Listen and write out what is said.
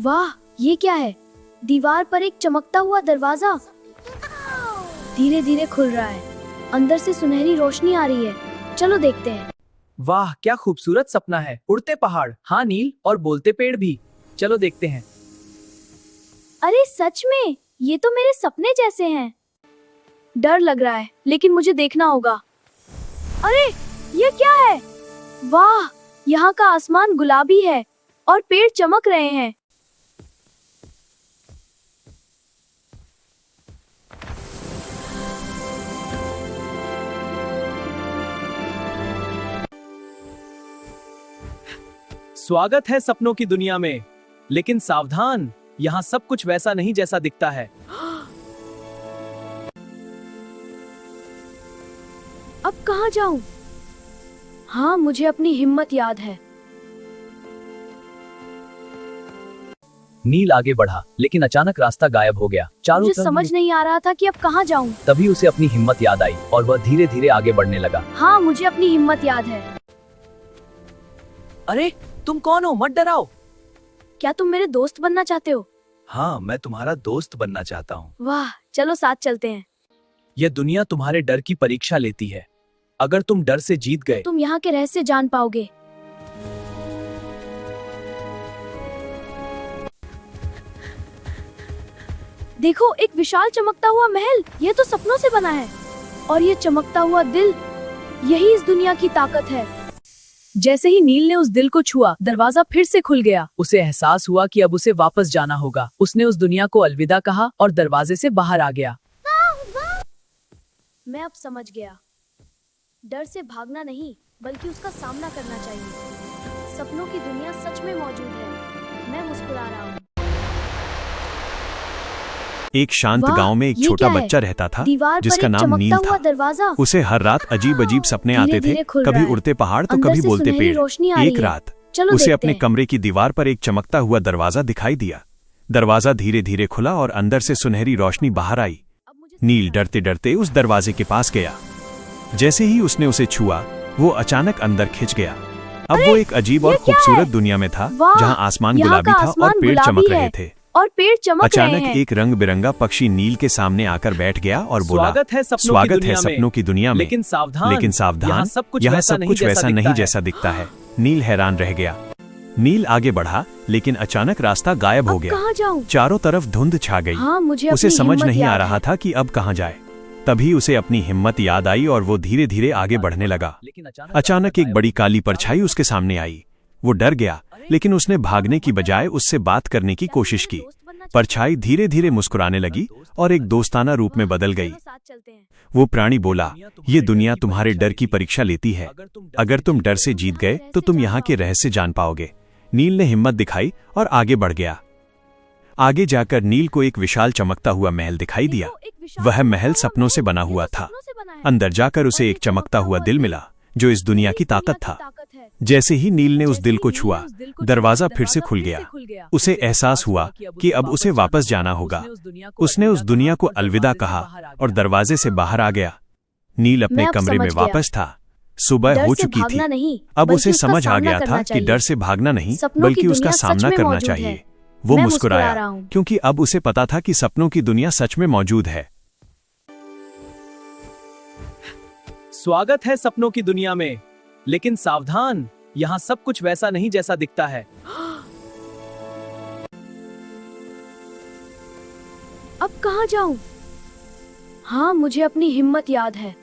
वाह, ये क्या है? दीवार पर एक चमकता हुआ दरवाजा धीरे धीरे खुल रहा है। अंदर से सुनहरी रोशनी आ रही है। चलो देखते हैं। वाह, क्या खूबसूरत सपना है। उड़ते पहाड़, हाँ नील, और बोलते पेड़ भी। चलो देखते हैं। अरे सच में, ये तो मेरे सपने जैसे हैं। डर लग रहा है, लेकिन मुझे देखना होगा। अरे, ये क्या है? वाह, यहाँ का आसमान गुलाबी है और पेड़ चमक रहे हैं। स्वागत है सपनों की दुनिया में, लेकिन सावधान, यहाँ सब कुछ वैसा नहीं जैसा दिखता है। अब कहाँ जाऊं? हाँ, मुझे अपनी हिम्मत याद है। नील आगे बढ़ा, लेकिन अचानक रास्ता गायब हो गया। चारों मुझे तरफ समझ नहीं आ रहा था कि अब कहाँ जाऊं। तभी उसे अपनी हिम्मत याद आई और वह धीरे धीरे आगे बढ़ने लगा। हाँ, मुझे अपनी हिम्मत याद है। अरे, तुम कौन हो? मत डराओ। क्या तुम मेरे दोस्त बनना चाहते हो? हाँ, मैं तुम्हारा दोस्त बनना चाहता हूँ। वाह, चलो साथ चलते हैं। यह दुनिया तुम्हारे डर की परीक्षा लेती है। अगर तुम डर से जीत गए, तुम यहाँ के रहस्य जान पाओगे। देखो, एक विशाल चमकता हुआ महल। यह तो सपनों से बना है। और ये चमकता हुआ दिल, यही इस दुनिया की ताकत है। जैसे ही नील ने उस दिल को छुआ, दरवाजा फिर से खुल गया। उसे एहसास हुआ कि अब उसे वापस जाना होगा। उसने उस दुनिया को अलविदा कहा और दरवाजे से बाहर आ गया। मैं अब समझ गया। डर से भागना नहीं, बल्कि उसका सामना करना चाहिए। सपनों की दुनिया सच में मौजूद है। मैं मुस्कुरा रहा हूँ। एक शांत वाह, गांव में एक ये छोटा क्या है? बच्चा रहता था दीवार पर जिसका एक नाम चमकता नील हुआ था। दरवाजा उसे हर रात अजीब अजीब सपने आते थे। धीरे-धीरे खुल रहा कभी है। उड़ते पहाड़ तो अंदर कभी से बोलते सुनहरी पेड़। रोशनी आ रही एक है। रात चलो उसे देखते अपने हैं। कमरे की दीवार पर एक चमकता हुआ दरवाजा दिखाई दिया। दरवाजा धीरे धीरे खुला और अंदर से सुनहरी रोशनी बाहर आई। नील डरते डरते उस दरवाजे के पास गया। जैसे ही उसने उसे छुआ, वो अचानक अंदर खिंच गया। अब वो एक अजीब और ये क्या खूबसूरत है? दुनिया में था, वाह, जहाँ आसमान यहाँ गुलाबी का था और आसमान पेड़ गुलाबी चमक रहे है थे। और पेड़ चमक रहे अचानक हैं। एक रंग बिरंगा पक्षी नील के सामने आकर बैठ गया और बोला, स्वागत है सपनों की दुनिया में, लेकिन सावधान, यहाँ सब कुछ वैसा नहीं जैसा दिखता है। नील हैरान रह गया। नील आगे बढ़ा, लेकिन अचानक रास्ता गायब हो अब गया। कहाँ जाऊं? चारों तरफ धुंध छा गई। हाँ, मुझे उसे अपनी समझ हिम्मत नहीं आ याद रहा है। था कि अब कहाँ जाए। तभी उसे अपनी हिम्मत याद आई और वो धीरे धीरे आगे बढ़ने लगा। अचानक एक बड़ी काली परछाई उसके सामने आई। वो डर गया, लेकिन उसने भागने की बजाय उससे बात करने की कोशिश की। परछाई धीरे धीरे मुस्कुराने लगी और एक दोस्ताना रूप में बदल गई। वो प्राणी बोला, ये दुनिया तुम्हारे डर की परीक्षा लेती है। अगर तुम डर से जीत गए तो तुम यहाँ के रहस्य जान पाओगे। नील ने हिम्मत दिखाई और आगे बढ़ गया। आगे जाकर नील को एक विशाल चमकता हुआ महल दिखाई दिया। वह महल सपनों से बना हुआ था। अंदर जाकर उसे एक चमकता हुआ दिल मिला, जो इस दुनिया की ताकत था। जैसे ही नील ने उस दिल को छुआ, दरवाजा फिर से खुल गया। उसे एहसास हुआ कि अब उसे वापस जाना होगा। उसने उस दुनिया को अलविदा कहा और दरवाजे से बाहर आ गया। नील अपने कमरे में वापस था। सुबह हो चुकी थी। अब उसे समझ आ गया था कि डर से भागना नहीं, बल्कि उसका सामना करना चाहिए। वो मुस्कुराया, क्योंकि अब उसे पता था कि सपनों की दुनिया सच में मौजूद है। स्वागत है सपनों की दुनिया में, लेकिन सावधान, यहाँ सब कुछ वैसा नहीं जैसा दिखता है। अब कहाँ जाऊं? हाँ, मुझे अपनी हिम्मत याद है।